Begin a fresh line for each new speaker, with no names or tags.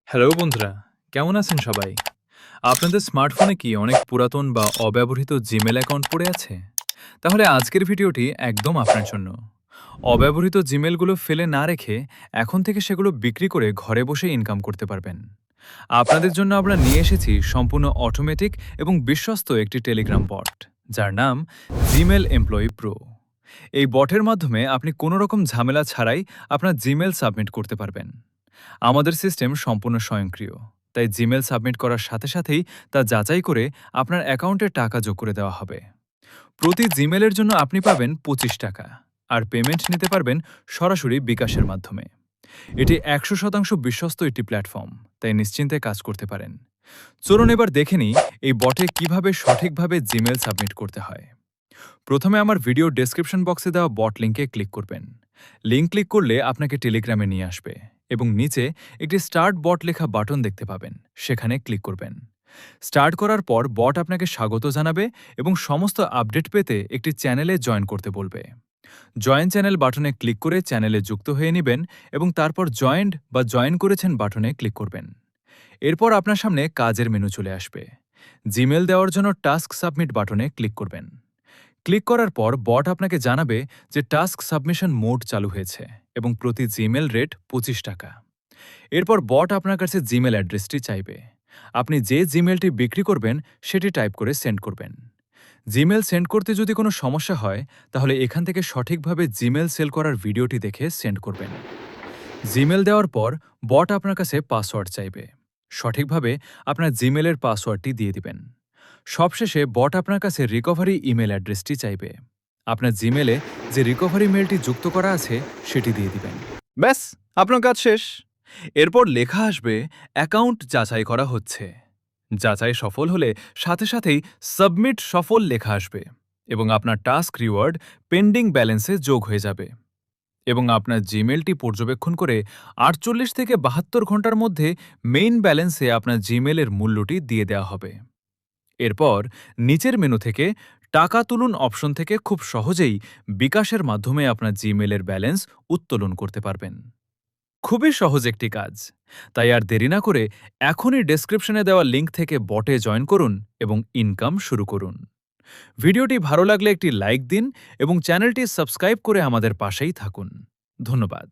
Hello বন্ধুরা, কেমন আছেন সবাই? আপনাদের স্মার্টফোনে কি অনেক পুরাতন বা অব্যবহৃত জিমেল অ্যাকাউন্ট পড়ে আছে? তাহলে আজকের ভিডিওটি একদম আপনার জন্য। অব্যবহৃত জিমেলগুলো ফেলে না রেখে এখন থেকে সেগুলো বিক্রি করে ঘরে বসে ইনকাম করতে পারবেন। আপনাদের জন্য আমরা নিয়ে এসেছি সম্পূর্ণ অটোমেটিক এবং বিশ্বস্ত একটি টেলিগ্রাম বট, যার নাম জিমেল এমপ্লয়ি প্রো। এই বটের মাধ্যমে আপনি কোনো রকম ঝামেলা ছাড়াই আপনার জিমেল সাবমিট করতে পারবেন। আমাদের সিস্টেম সম্পূর্ণ স্বয়ংক্রিয়, তাই জিমেল সাবমিট করার সাথে সাথেই তা যাচাই করে আপনার অ্যাকাউন্টে টাকা যোগ করে দেওয়া হবে। প্রতি জিমেলের জন্য আপনি পাবেন 25 টাকা, আর পেমেন্ট নিতে পারবেন সরাসরি বিকাশের মাধ্যমে। এটি 100% বিশ্বস্ত একটি প্ল্যাটফর্ম, তাই নিশ্চিন্তে কাজ করতে পারেন। চলুন এবার দেখে নিই এই বটে কিভাবে সঠিকভাবে জিমেল সাবমিট করতে হয়। প্রথমে আমার ভিডিও ডেসক্রিপশন বক্সে দেওয়া বট লিঙ্কে ক্লিক করবেন। লিঙ্ক ক্লিক করলে আপনাকে টেলিগ্রামে নিয়ে আসবে এবং নিচে একটি স্টার্ট বট লেখা বাটন দেখতে পাবেন, সেখানে ক্লিক করবেন। স্টার্ট করার পর বট আপনাকে স্বাগত জানাবে এবং সমস্ত আপডেট পেতে একটি চ্যানেলে জয়েন করতে বলবে। জয়েন চ্যানেল বাটনে ক্লিক করে চ্যানেলে যুক্ত হয়ে নেবেন এবং তারপর জয়েন্ট বা জয়েন করেছেন বাটনে ক্লিক করবেন। এরপর আপনার সামনে কাজের মেনু চলে আসবে। জিমেল দেওয়ার জন্য টাস্ক সাবমিট বাটনে ক্লিক করবেন। ক্লিক করার পর বট আপনাকে জানাবে যে টাস্ক সাবমিশন মোড চালু হয়েছে এবং প্রতি জিমেল রেট 25 টাকা। এরপর বট আপনার কাছে জিমেল অ্যাড্রেসটি চাইবে। আপনি যে জিমেলটি বিক্রি করবেন সেটি টাইপ করে সেন্ড করবেন। জিমেল সেন্ড করতে যদি কোনো সমস্যা হয়, তাহলে এখান থেকে সঠিকভাবে জিমেল সেল করার ভিডিওটি দেখে সেন্ড করবেন। জিমেল দেওয়ার পর বট আপনার কাছে পাসওয়ার্ড চাইবে। সঠিকভাবে আপনার জিমেলের পাসওয়ার্ডটি দিয়ে দিবেন। সবশেষে বট আপনার কাছে রিকভারি ইমেল অ্যাড্রেসটি চাইবে। আপনার জিমেলে যে রিকভারি মেলটি যুক্ত করা আছে সেটি দিয়ে দিবেন। ব্যাস, আপনার কাজ শেষ। এরপর লেখা আসবে অ্যাকাউন্ট যাচাই করা হচ্ছে। যাচাই সফল হলে সাথে সাথেই সাবমিট সফল লেখা আসবে এবং আপনার টাস্ক রিওয়ার্ড পেন্ডিং ব্যালেন্সে যোগ হয়ে যাবে। এবং আপনার জিমেলটি পর্যবেক্ষণ করে 48 থেকে 72 ঘন্টার মধ্যে মেইন ব্যালেন্সে আপনার জিমেলের মূল্যটি দিয়ে দেওয়া হবে। এরপর নিচের মেনু থেকে টাকা তুলুন অপশন থেকে খুব সহজেই বিকাশের মাধ্যমে আপনার জিমেলের ব্যালেন্স উত্তোলন করতে পারবেন। খুবই সহজ একটি কাজ, তাই আর দেরি না করে এখনই ডেসক্রিপশনে দেওয়া লিঙ্ক থেকে বটে জয়েন করুন এবং ইনকাম শুরু করুন। ভিডিওটি ভালো লাগলে একটি লাইক দিন এবং চ্যানেলটি সাবস্ক্রাইব করে আমাদের পাশেই থাকুন। ধন্যবাদ।